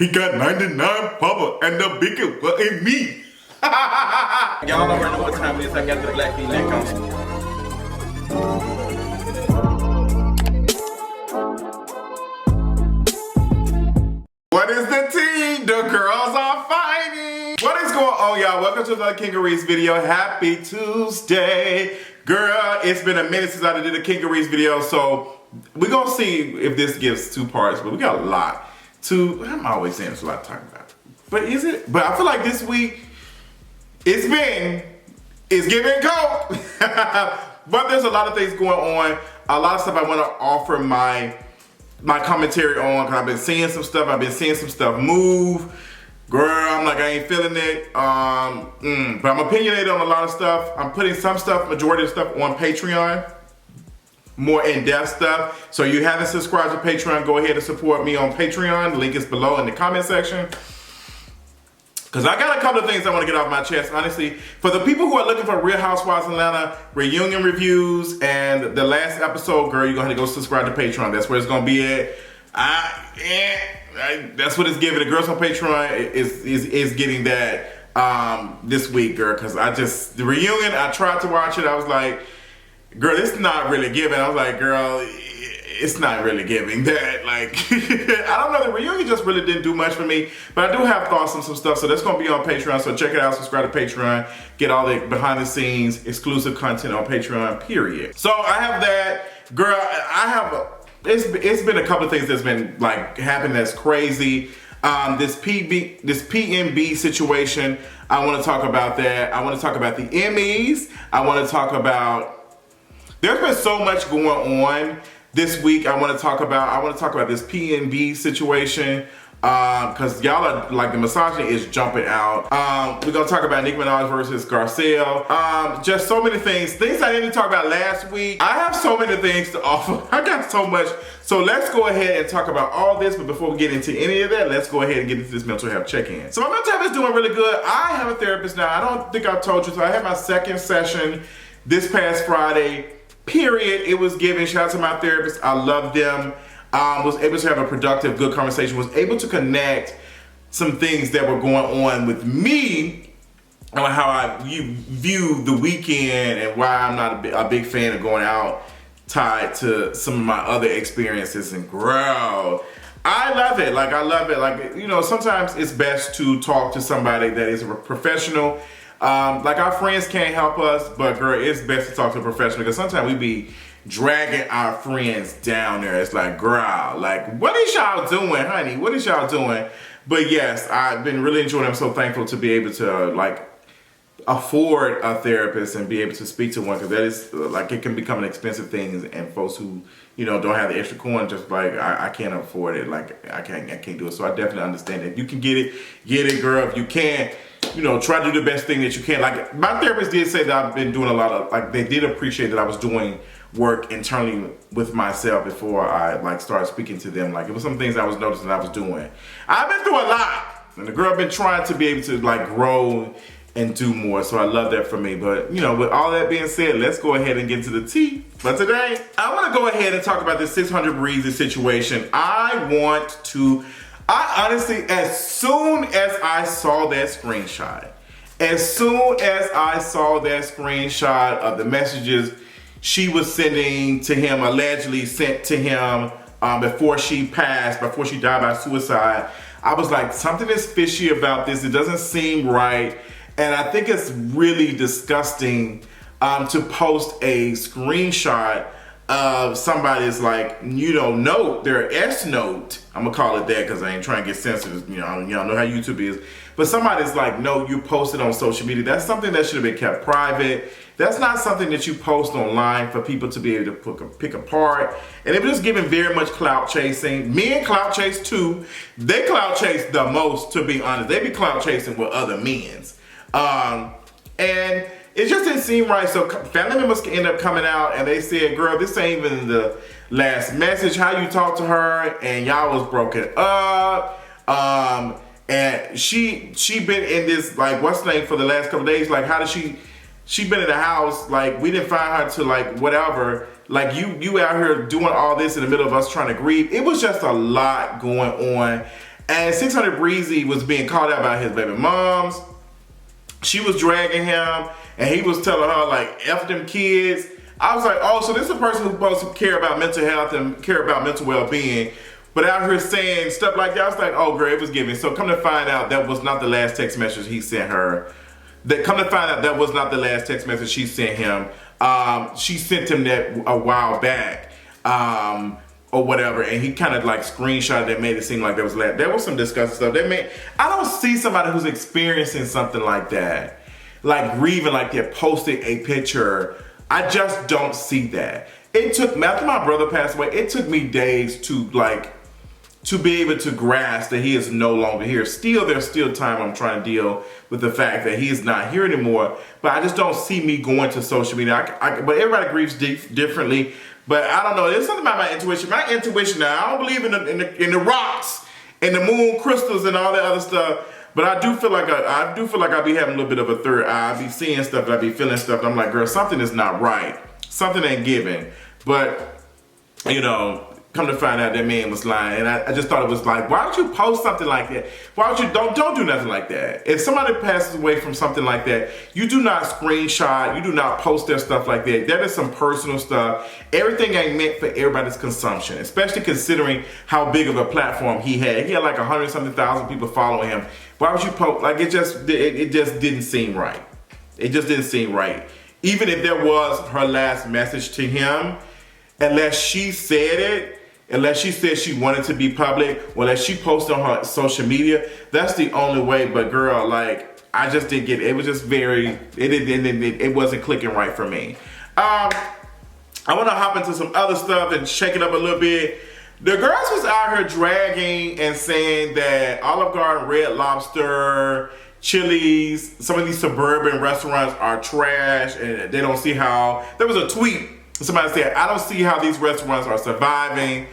He got 99 power and the bigger one in me. Y'all already know what time it is. I got the black V-neck on. What is the tea? The girls are fighting. What is going on, y'all? Welcome to the Kingarees video. Happy Tuesday. Girl, it's been a minute since I did a Kingarees video, so we're gonna see if this gives two parts, but we got a lot to, I'm always saying there's a lot to talk about. But is it? But I feel like this week, it's giving cold. But there's a lot of things going on. A lot of stuff I want to offer my commentary on, because I've been seeing some stuff move. Girl, I'm like, I ain't feeling it. But I'm opinionated on a lot of stuff. I'm putting some stuff, majority of stuff on Patreon. More in-depth stuff. So you haven't subscribed to Patreon, go ahead and support me on Patreon. The link is below in the comment section. Because I got a couple of things I want to get off my chest, honestly. For the people who are looking for Real Housewives of Atlanta reunion reviews and the last episode, girl, you're going to go subscribe to Patreon. That's where it's going to be at. That's what it's giving. The girls on Patreon is getting that this week, girl. Because the reunion, I tried to watch it. I was like, girl, it's not really giving. I was like, girl, it's not really giving that. Like, I don't know, the reunion just really didn't do much for me. But I do have thoughts on some stuff, so that's gonna be on Patreon. So check it out, subscribe to Patreon, get all the behind the scenes, exclusive content on Patreon, period. So I have that, girl, it's been a couple of things that's been like happening that's crazy. This PnB situation, I wanna talk about that. I wanna talk about the Emmys. I wanna talk about, there's been so much going on this week. I want to talk about this PnB situation, because y'all are like, the misogyny is jumping out. We're gonna talk about Nicki Minaj versus Garcelle. Just so many things I didn't talk about last week. I have so many things to offer. I got so much. So let's go ahead and talk about all this. But before we get into any of that, let's go ahead and get into this mental health check-in. So my mental health is doing really good. I have a therapist now. I don't think I've told you. So I had my second session this past Friday. Period. It was given. Shout out to my therapist. I love them. Was able to have a productive, good conversation. Was able to connect some things that were going on with me on how I view the weekend and why I'm not a big fan of going out tied to some of my other experiences. And girl, I love it. Like, I love it. Like, you know, sometimes it's best to talk to somebody that is a professional. Like, our friends can't help us, but girl, it's best to talk to a professional, because sometimes we be dragging our friends down there. It's like, girl, like, what is y'all doing, honey? What is y'all doing? But yes, I've been really enjoying it. I'm so thankful to be able to like afford a therapist and be able to speak to one, because that is like, it can become an expensive thing, and folks who, you know, don't have the extra coin, just like, I can't afford it. Like, I can't do it. So I definitely understand that. If you can get it, girl. If you can't, you know, try to do the best thing that you can. Like, my therapist did say that I've been doing a lot of, like, they did appreciate that I was doing work internally with myself before I like started speaking to them. Like, it was some things I was noticing I was doing. I've been through a lot, and the girl been trying to be able to like grow and do more. So I love that for me. But, you know, with all that being said, let's go ahead and get into the tea. But today, I want to go ahead and talk about this 600 Breezy situation. I honestly, as soon as I saw that screenshot of the messages she was sending to him, allegedly sent to him before she died by suicide, I was like, something is fishy about this. It doesn't seem right. And I think it's really disgusting to post a screenshot of somebody's, like, you know, note, their S note. I'm gonna call it that because I ain't trying to get sensitive. You know, y'all know how YouTube is. But somebody's like, note you posted on social media. That's something that should have been kept private. That's not something that you post online for people to be able to pick apart. And it was just giving very much clout chasing. Men clout chase too. They clout chase the most, to be honest. They be clout chasing with other men's. And it just didn't seem right. So family members end up coming out and they said, girl, this ain't even the last message. How you talk to her, and y'all was broken up. And she been in this, like, what's the name, for the last couple of days. Like, how did she been in the house, like, we didn't find her to, like, whatever. Like, you out here doing all this in the middle of us trying to grieve. It was just a lot going on. And 600 Breezy was being called out by his baby moms. She was dragging him, and he was telling her, like, F them kids. I was like, oh, so this is a person who's supposed to care about mental health and care about mental well-being. But out here saying stuff like that, I was like, oh, girl, it was giving. So come to find out, that was not the last text message he sent her. Come to find out, that was not the last text message she sent him. She sent him that a while back. Or whatever, and he kind of like screenshotted that, made it seem like there was some disgusting stuff. I don't see somebody who's experiencing something like that, like grieving like that, posting a picture. I just don't see that. It took me, after my brother passed away, it took me days to be able to grasp that he is no longer here. Still, there's still time I'm trying to deal with the fact that he is not here anymore, but I just don't see me going to social media. But everybody grieves differently. But I don't know. There's something about my intuition. My intuition now, I don't believe in the rocks and the moon crystals and all that other stuff. But I do feel like I be having a little bit of a third eye. I be seeing stuff, I be feeling stuff. And I'm like, girl, something is not right. Something ain't giving. But you know, come to find out that man was lying, and I just thought it was like, why would you post something like that? Why would you don't do nothing like that? If somebody passes away from something like that, you do not screenshot, you do not post their stuff like that. That is some personal stuff. Everything ain't meant for everybody's consumption, especially considering how big of a platform he had. He had like 100-something thousand people following him. Why would you post? Like it just didn't seem right. It just didn't seem right. Even if there was her last message to him, unless she said it. Unless she said she wanted to be public, or unless she posted on her social media, that's the only way. But girl, like, I just didn't get it. It was just it wasn't clicking right for me. I want to hop into some other stuff and shake it up a little bit. The girls was out here dragging and saying that Olive Garden, Red Lobster, Chili's, some of these suburban restaurants are trash, and they don't see how. There was a tweet. Somebody said, I don't see how these restaurants are surviving,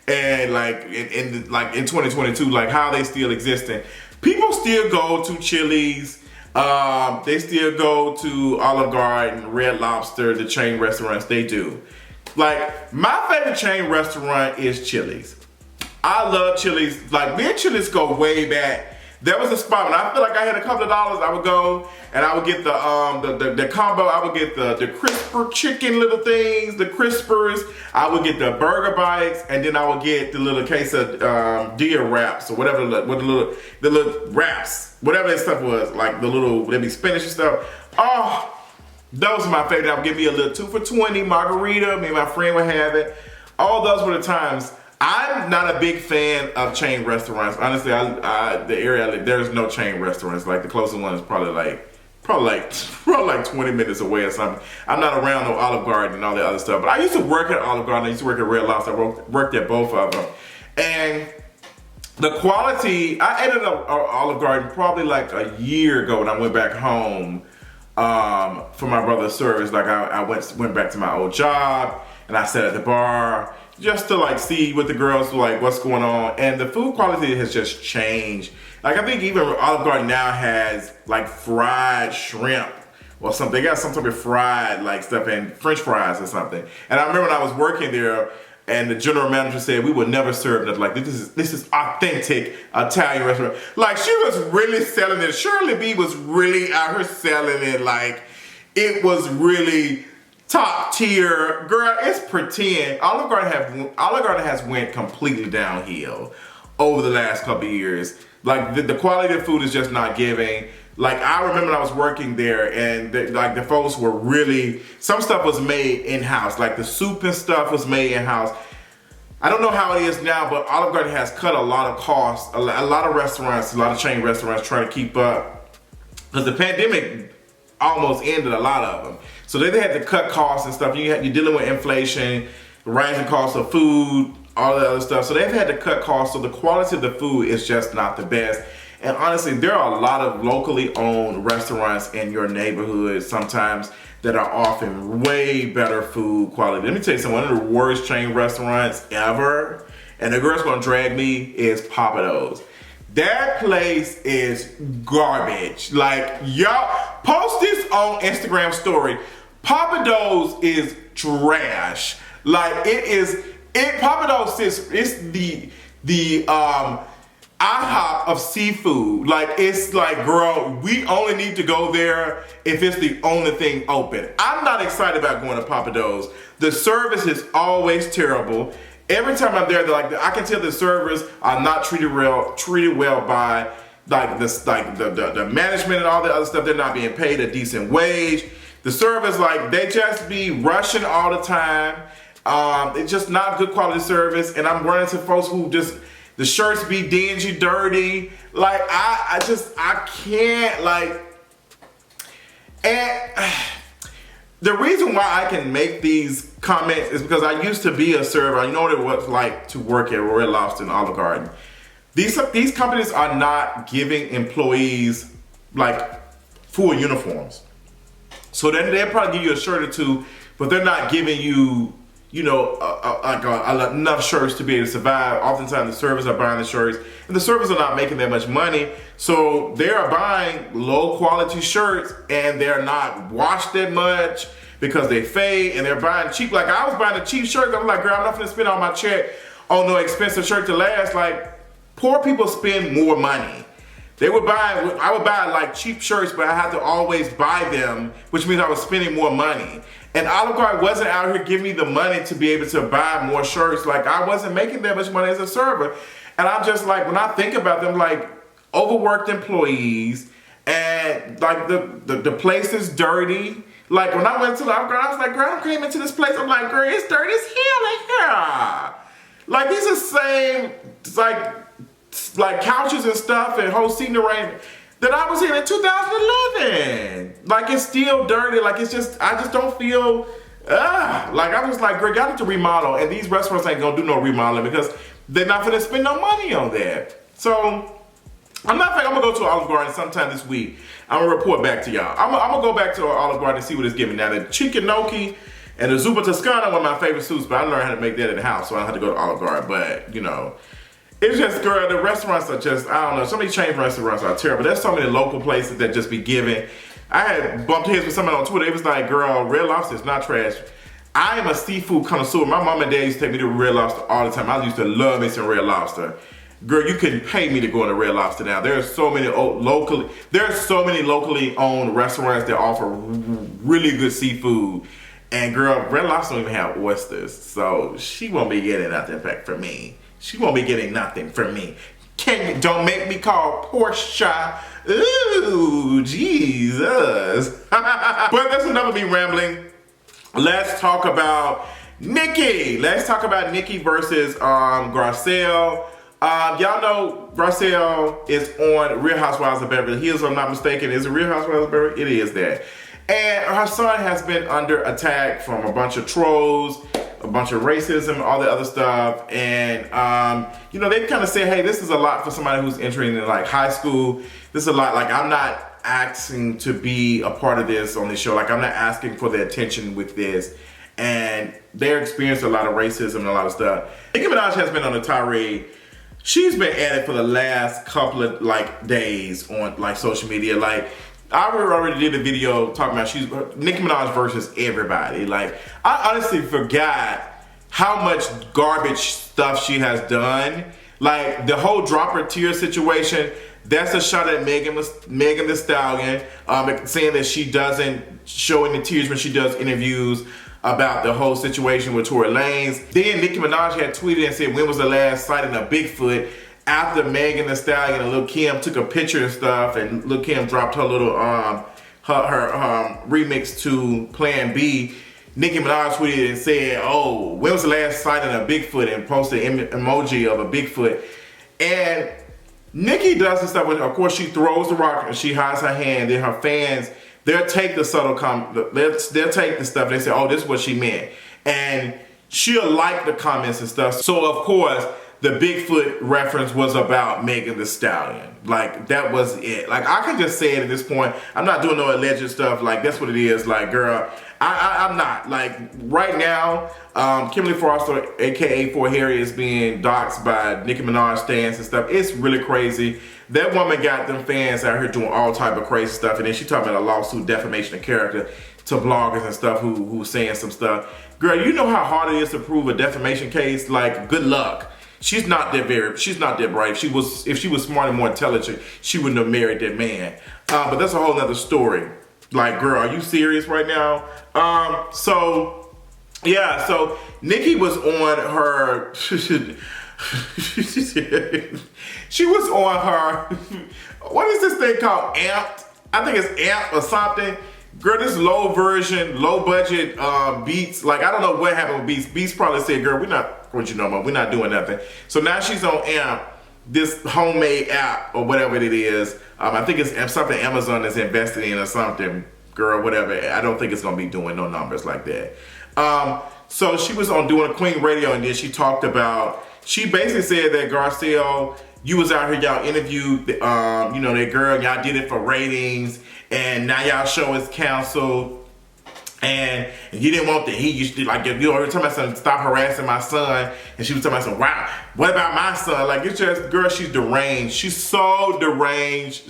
and like in 2022, like how they still existing. People still go to Chili's, they still go to Olive Garden, Red Lobster, the chain restaurants. They do. Like, my favorite chain restaurant is Chili's. I love Chili's. Like, me and Chili's go way back. There was a spot when I feel like I had a couple of dollars, I would go and I would get the combo. I would get the crisper chicken little things, the crispers. I would get the burger bites, and then I would get the little case of deer wraps or whatever, the little wraps, whatever that stuff was, like the little, they'd be spinach and stuff. Oh, those are my favorite. I would give me a little 2 for $20 margarita. Me and my friend would have it. All those were the times. I'm not a big fan of chain restaurants. Honestly, the area I live, there's no chain restaurants. Like, the closest one is probably like 20 minutes away or something. I'm not around no Olive Garden and all that other stuff. But I used to work at Olive Garden. I used to work at Red Lobster. I worked at both of them. And the quality, I ended up Olive Garden probably like a year ago when I went back home for my brother's service. Like, I went back to my old job, and I sat at the bar just to like see what the girls like, what's going on. And the food quality has just changed. Like, I think even Olive Garden now has like fried shrimp or something. They got some type of fried like stuff and French fries or something. And I remember when I was working there, and the general manager said we would never serve nothing like this. This is authentic Italian restaurant. Like, she was really selling it. Shirley B was really out here selling it like it was really top tier. Girl, it's pretend. Olive Garden has went completely downhill over the last couple of years. Like, the quality of food is just not giving. Like, I remember when I was working there, and the folks were really, some stuff was made in-house. Like, the soup and stuff was made in-house. I don't know how it is now, but Olive Garden has cut a lot of costs. A lot of restaurants, a lot of chain restaurants trying to keep up, because the pandemic almost ended a lot of them. So they had to cut costs and stuff. You're dealing with inflation, rising costs of food, all that other stuff. So they've had to cut costs. So the quality of the food is just not the best. And honestly, there are a lot of locally owned restaurants in your neighborhood sometimes that are offering way better food quality. Let me tell you something, one of the worst chain restaurants ever, and the girl's gonna drag me, is Papado's. That place is garbage. Like, y'all, post this on Instagram story. Papado's is trash. Like, Papado's is, it's IHOP of seafood. Like, it's like, girl, we only need to go there if it's the only thing open. I'm not excited about going to Papa Do's. The service is always terrible. Every time I'm there, they're like, I can tell the servers are not treated well by like this, like the management and all the other stuff. They're not being paid a decent wage. The servers, like, they just be rushing all the time. It's just not good quality service. And I'm running to folks who just, the shirts be dingy, dirty. Like, I can't, like, and the reason why I can make these comments is because I used to be a server. I know what it was like to work at Red Lobster and Olive Garden. These companies are not giving employees, like, full uniforms. So then they'll probably give you a shirt or two, but they're not giving you, you know, enough shirts to be able to survive. Oftentimes the servers are buying the shirts, and the servers are not making that much money. So they are buying low quality shirts, and they're not washed that much because they fade, and they're buying cheap. Like, I was buying a cheap shirt. I'm like, girl, I'm not gonna spend all my check on no expensive shirt to last. Like, poor people spend more money. I would buy like cheap shirts, but I had to always buy them, which means I was spending more money. And Olive Garden wasn't out here giving me the money to be able to buy more shirts. Like, I wasn't making that much money as a server. And I'm just like, when I think about them, like, overworked employees, and like the place is dirty. Like, when I went to the Olive Garden, I was like, girl, I came into this place, I'm like, girl, it's dirty as hell in here. Like, these are the same, like couches and stuff and whole seating arrangement that I was in 2011. Like, it's still dirty. Like, it's just, I just don't feel, like, I was like, girl, y'all need to remodel. And these restaurants ain't gonna do no remodeling because they're not gonna spend no money on that. So, I'm gonna go to Olive Garden sometime this week. I'm gonna report back to y'all. I'm gonna go back to Olive Garden and see what it's giving. Now, the chicken gnocchi and the zuppa toscana are one of my favorite soups, but I learned how to make that in the house, so I don't have to go to Olive Garden. But, you know, it's just, girl, the restaurants are just, I don't know, some of these chain restaurants are terrible. There's so many local places that just be giving. I had bumped heads with somebody on Twitter. It was like, girl, Red Lobster is not trash. I am a seafood connoisseur. My mom and dad used to take me to Red Lobster all the time. I used to love me some Red Lobster. Girl, you couldn't pay me to go into Red Lobster now. There's so many locally owned restaurants that offer really good seafood. And girl, Red Lobster don't even have oysters. So she won't be getting nothing back from me. She won't be getting nothing from me. Don't make me call Portia. Ooh, Jesus. But that's enough of me rambling. Let's talk about Nicki. Let's talk about Nicki versus Garcelle. Y'all know Garcelle is on Real Housewives of Beverly Hills, if I'm not mistaken. Is it Real Housewives of Beverly? It is that. And her son has been under attack from a bunch of trolls, a bunch of racism, all the other stuff. And, you know, they kind of say, hey, this is a lot for somebody who's entering in like high school. This is a lot. Like, I'm not asking to be a part of this on this show. Like, I'm not asking for the attention with this. And they're experiencing a lot of racism and a lot of stuff. Nicki Minaj has been on a tirade. She's been at it for the last couple of like days on like social media. Like, I already did a video talking about Nicki Minaj versus everybody. Like, I honestly forgot how much garbage stuff she has done. Like, the whole drop her tear situation, that's a shot at Megan Thee Stallion, saying that she doesn't show any tears when she does interviews about the whole situation with Tory Lanez. Then Nicki Minaj had tweeted and said, when was the last sighting of Bigfoot? After Megan Thee Stallion and Lil Kim took a picture and stuff, and Lil Kim dropped her little her remix to PnB, Nicki Minaj tweeted and said, oh, when was the last sighting of Bigfoot? And posted an emoji of a Bigfoot. And Nicki does this stuff with, of course, she throws the rock and she hides her hand. Then her fans, they'll take the subtle they'll take the stuff. They say, oh, this is what she meant. And she'll like the comments and stuff. So, of course, the Bigfoot reference was about Megan Thee Stallion. Like, that was it. Like, I can just say it at this point. I'm not doing no alleged stuff. Like, that's what it is. Like, girl, I'm not. Like, right now, Kimberly Foster, a.k.a. For Harry, is being doxxed by Nicki Minaj stans and stuff. It's really crazy. That woman got them fans out here doing all type of crazy stuff. And then she talking about a lawsuit, defamation of character, to bloggers and stuff who's saying some stuff. Girl, you know how hard it is to prove a defamation case? Like, good luck. she's not that bright. If she was smart and more intelligent, she wouldn't have married that man. But that's a whole nother story. Like, girl, are you serious right now? So Nicki was on her, she was on her, what is this thing called? Amped? I think it's Amp or something. Girl, this low budget Beats. Like, I don't know what happened with Beats. Beats probably said, girl, we're not doing nothing. So now she's on Amp, this homemade app or whatever it is. I think it's something Amazon is invested in or something. Girl, whatever. I don't think it's gonna be doing no numbers like that. So she was on doing a Queen Radio, and then she talked about, she basically said that Garcelle, you was out here, y'all interviewed, that girl, y'all did it for ratings, and now y'all show is canceled, and you didn't want the heat. You should, like, every time I said, stop harassing my son, and she was talking about, wow, what about my son? Like, it's just, girl, she's deranged. She's so deranged.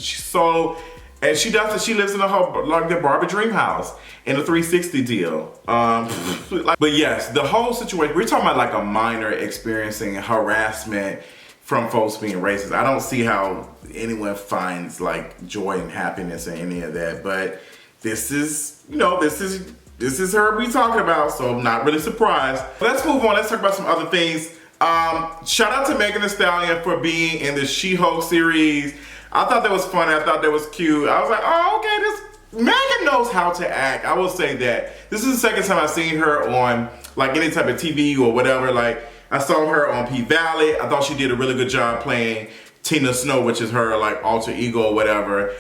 And she lives in the Barbie dream house in a 360 deal. But yes, the whole situation, we're talking about like a minor experiencing harassment from folks being racist. I don't see how anyone finds like joy and happiness in any of that. But this is her we talking about, so I'm not really surprised. Let's move on. Let's talk about some other things. Shout out to Megan Thee Stallion for being in the She-Hulk series. I thought that was funny. I thought that was cute. I was like, oh, okay, Megan knows how to act. I will say that. This is the second time I've seen her on like any type of TV or whatever. Like, I saw her on P-Valley. I thought she did a really good job playing Tina Snow, which is her like alter ego or whatever.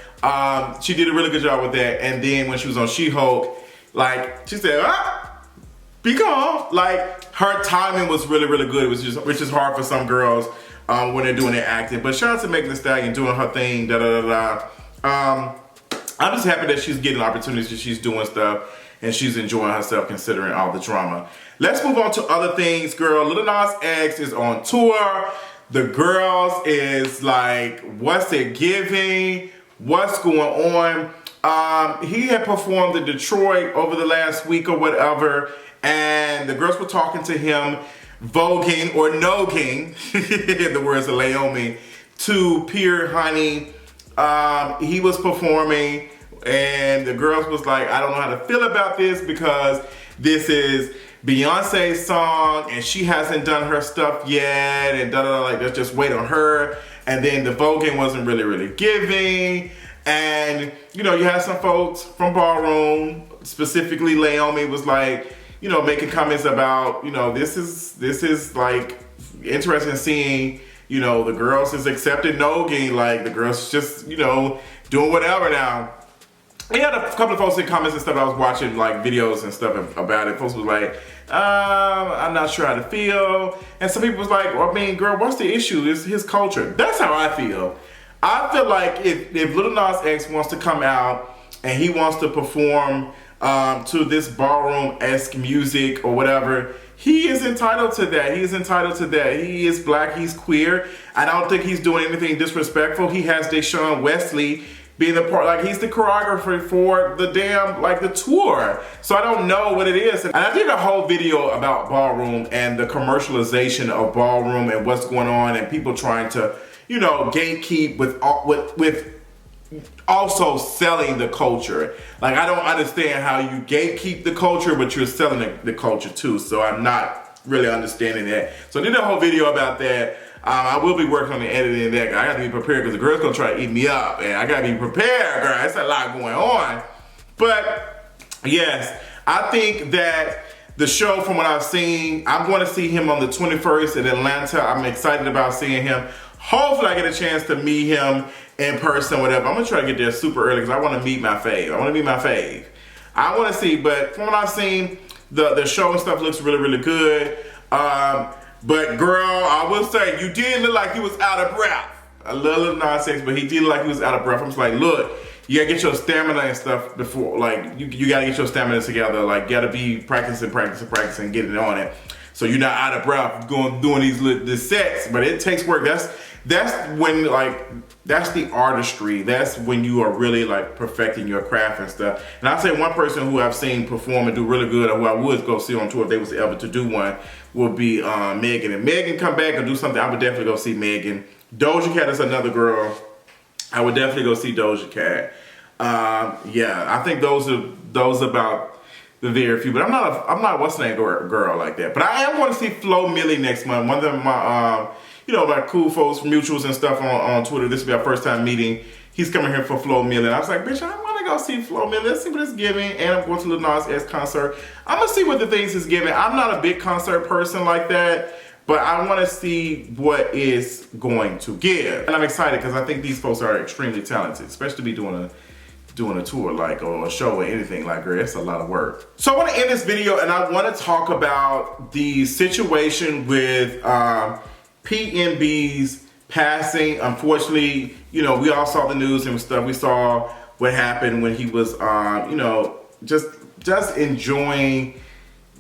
She did a really good job with that. And then when she was on She-Hulk, like, she said, be calm. Like, her timing was really, really good. Which is hard for some girls when they're doing their acting. But shout out to Megan Thee Stallion doing her thing, I'm just happy that she's getting opportunities, she's doing stuff, and she's enjoying herself considering all the drama. Let's move on to other things, girl. Lil Nas X is on tour. The girls is like, what's it giving? What's going on? He had performed in Detroit over the last week or whatever, and the girls were talking to him, voguing or nogging, in the words of Laomi, to Pure Honey. He was performing, and the girls was like, I don't know how to feel about this because this is Beyonce's song and she hasn't done her stuff yet, and like, let's just wait on her. And then the voguing wasn't really giving. And you had some folks from Ballroom, specifically Laomi, was like, making comments about, this is like interesting seeing, the girls is accepting nogging, like the girls just, doing whatever now. He had a couple of folks in comments and stuff. I was watching like videos and stuff about it. Folks was like, I'm not sure how to feel. And some people was like, well, I mean, girl, what's the issue? It's his culture. That's how I feel. I feel like if Lil Nas X wants to come out and he wants to perform to this ballroom-esque music or whatever, he is entitled to that. He is entitled to that. He is black, he's queer. I don't think he's doing anything disrespectful. He has Deshaun Wesley being the part, like he's the choreographer for the damn, like the tour. So I don't know what it is. And I did a whole video about ballroom and the commercialization of ballroom and what's going on and people trying to, gatekeep with also selling the culture. Like, I don't understand how you gatekeep the culture, but you're selling the culture too. So I'm not really understanding that. So I did a whole video about that. I will be working on the editing of that. I gotta be prepared because the girl's gonna try to eat me up, and I gotta be prepared, girl. It's a lot going on. But yes, I think that the show, from what I've seen, I'm going to see him on the 21st in Atlanta. I'm excited about seeing him. Hopefully I get a chance to meet him in person, whatever. I'm gonna try to get there super early because I want to meet my fave. I want to see, but from what I've seen, the show and stuff looks really good. But girl, I will say, you did look like you was out of breath. I love Lil Nas X, but he did look like he was out of breath. I'm just like, look, you gotta get your stamina and stuff before, like, you gotta get your stamina together. Like, you gotta be practicing, getting on it. So you're not out of breath doing these sets, but it takes work. that's when like, that's the artistry. That's when you are really like perfecting your craft and stuff. And I'd say one person who I've seen perform and do really good, or who I would go see on tour if they was ever to do one, would be Megan. And Megan come back and do something, I would definitely go see Megan. Doja Cat is another girl. I would definitely go see Doja Cat. Yeah, I think those about the very few. But I'm not a what's the name girl like that. But I am going to see Flo Milli next month. One of my my cool folks, mutuals and stuff on Twitter. This will be our first time meeting. He's coming here for Flo Milli. And I was like, bitch, I want to go see Flo Milli. Let's see what it's giving. And I'm going to Lil Nas X concert. I'm going to see what the things is giving. I'm not a big concert person like that, but I want to see what is going to give. And I'm excited because I think these folks are extremely talented, especially to be doing a tour like, or a show or anything like, girl, it's a lot of work. So I want to end this video and I want to talk about the situation with PnB's passing. Unfortunately, we all saw the news and stuff. We saw what happened when he was, just enjoying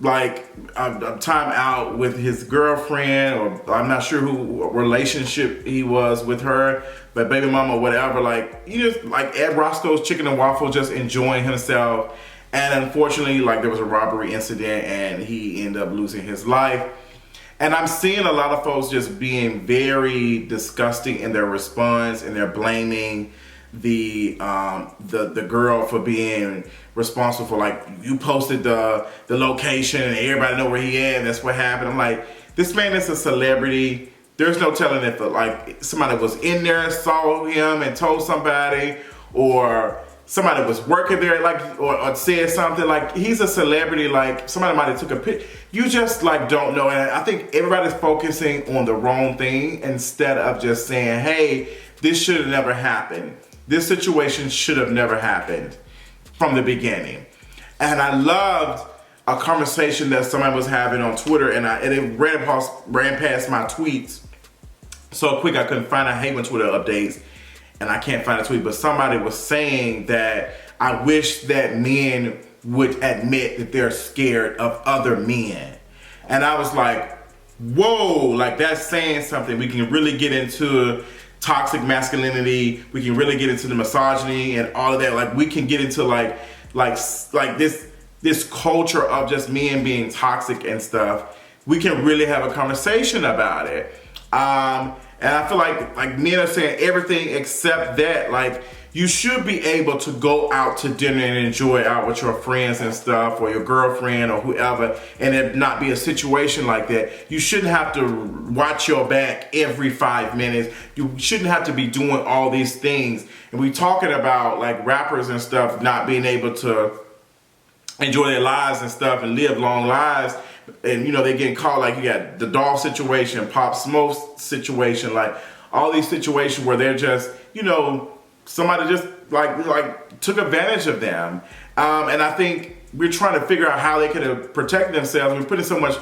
like a time out with his girlfriend, or I'm not sure who relationship he was with her, but baby mama, whatever. Like, just like at Roscoe's Chicken and Waffle, just enjoying himself. And unfortunately, like, there was a robbery incident and he ended up losing his life. And I'm seeing a lot of folks just being very disgusting in their response, and they're blaming the girl for being responsible for, like, you posted the location and everybody know where he at and that's what happened. I'm like, this man is a celebrity. There's no telling if like somebody was in there, saw him and told somebody, or somebody was working there, like, or said something. Like, he's a celebrity. Like, somebody might have took a picture. You just like don't know. And I think everybody's focusing on the wrong thing instead of just saying, hey, this should have never happened. This situation should have never happened from the beginning. And I loved a conversation that somebody was having on Twitter, and it ran past my tweets so quick I couldn't find it. I hate when Twitter updates and I can't find a tweet, but somebody was saying that I wish that men would admit that they're scared of other men. And I was like, whoa, like, that's saying something. We can really get into toxic masculinity. We can really get into the misogyny and all of that. Like, we can get into like this culture of just men being toxic and stuff. We can really have a conversation about it. And I feel like men are saying everything except that. Like, you should be able to go out to dinner and enjoy out with your friends and stuff, or your girlfriend or whoever, and it not be a situation like that. You shouldn't have to watch your back every 5 minutes. You shouldn't have to be doing all these things. And we talking about like rappers and stuff not being able to enjoy their lives and stuff and live long lives. And they getting caught, like you got the Dolph situation, Pop Smoke's situation, like all these situations where they're just, somebody just like took advantage of them. And I think we're trying to figure out how they could protect themselves. We're putting so much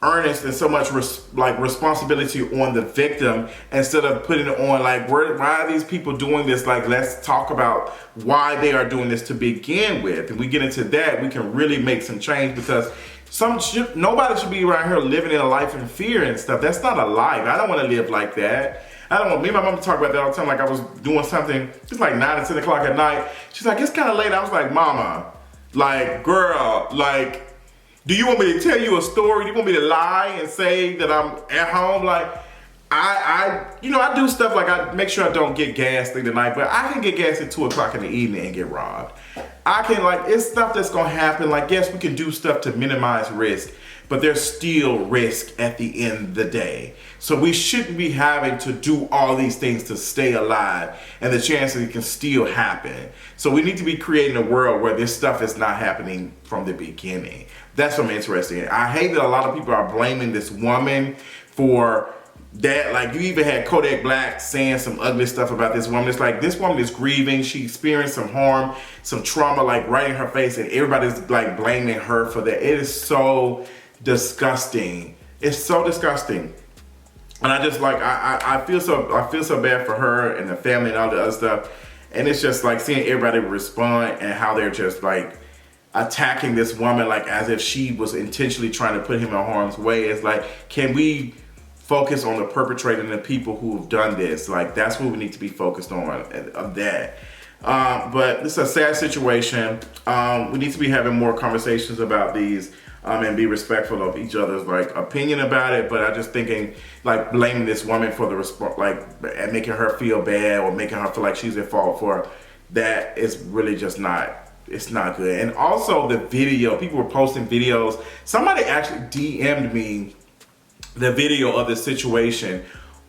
earnest and so much responsibility on the victim instead of putting it on like, why are these people doing this? Like, let's talk about why they are doing this to begin with. And we get into that, we can really make some change, because nobody should be around here living in a life in fear and stuff. That's not a life. I don't want to live like that. I don't want, me and my mom talk about that all the time. Like, I was doing something, it's like 9 or 10 o'clock at night. She's like, it's kind of late. I was like, mama, like, girl, like, do you want me to tell you a story? Do you want me to lie and say that I'm at home? Like, I do stuff like I make sure I don't get gas through the night, but I can get gas at 2 o'clock in the evening and get robbed. I can, like, it's stuff that's gonna happen. Like, yes, we can do stuff to minimize risk, but there's still risk at the end of the day. So we shouldn't be having to do all these things to stay alive, and the chances it can still happen. So we need to be creating a world where this stuff is not happening from the beginning. That's what I'm interested in. I hate that a lot of people are blaming this woman for that. Like, you even had Kodak Black saying some ugly stuff about this woman. It's like, this woman is grieving. She experienced some harm, some trauma, like right in her face, and everybody's like blaming her for that. It is so disgusting. It's so disgusting. And I just like, I feel so bad for her and the family and all the other stuff. And it's just like seeing everybody respond and how they're just like attacking this woman like as if she was intentionally trying to put him in harm's way. It's like, can we focus on the perpetrator and the people who have done this. Like, that's what we need to be focused on, of that. But this is a sad situation. We need to be having more conversations about these and be respectful of each other's like opinion about it. But I just thinking like blaming this woman for the and making her feel bad or making her feel like she's at fault for that is really just not. It's not good. And also the video, people were posting videos. Somebody actually DM'd me the video of the situation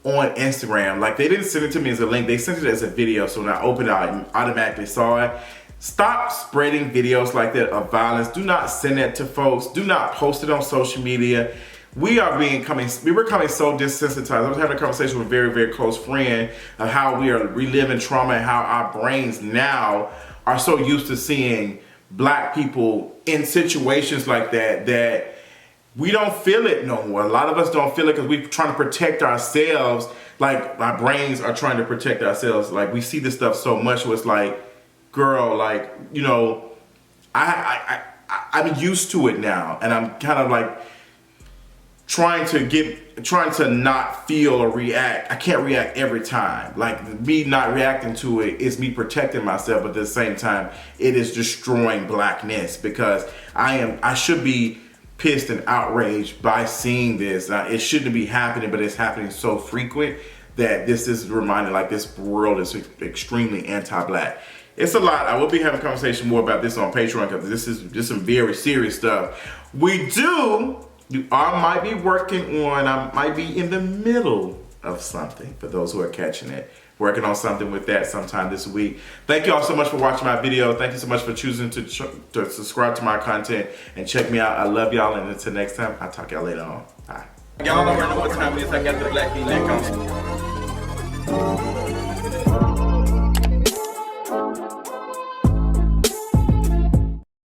on Instagram. Like, they didn't send it to me as a link, they sent it as a video. So when I opened it, I automatically saw it. Stop spreading videos like that of violence. Do not send that to folks. Do not post it on social media. We are becoming so desensitized. I was having a conversation with a very, very close friend of how we are reliving trauma and how our brains now are so used to seeing black people in situations like that we don't feel it no more. A lot of us don't feel it because we're trying to protect ourselves. Like, our brains are trying to protect ourselves. Like, we see this stuff so much where it's like, girl, like, you know, I'm used to it now, and I'm kind of like trying to not feel or react. I can't react every time. Like, me not reacting to it is me protecting myself, but at the same time, it is destroying blackness because I should be pissed and outraged by seeing this. It shouldn't be happening, but it's happening so frequent that this is reminded like this world is extremely anti-black. It's a lot. I will be having a conversation more about this on Patreon because this is just some very serious stuff. I might be working on, I might be in the middle of something for those who are catching it. Working on something with that sometime this week. Thank you all so much for watching my video. Thank you so much for choosing to subscribe to my content and check me out. I love y'all, and until next time, I'll talk y'all later on. Bye. Y'all already know what time it is. I got the black V link on.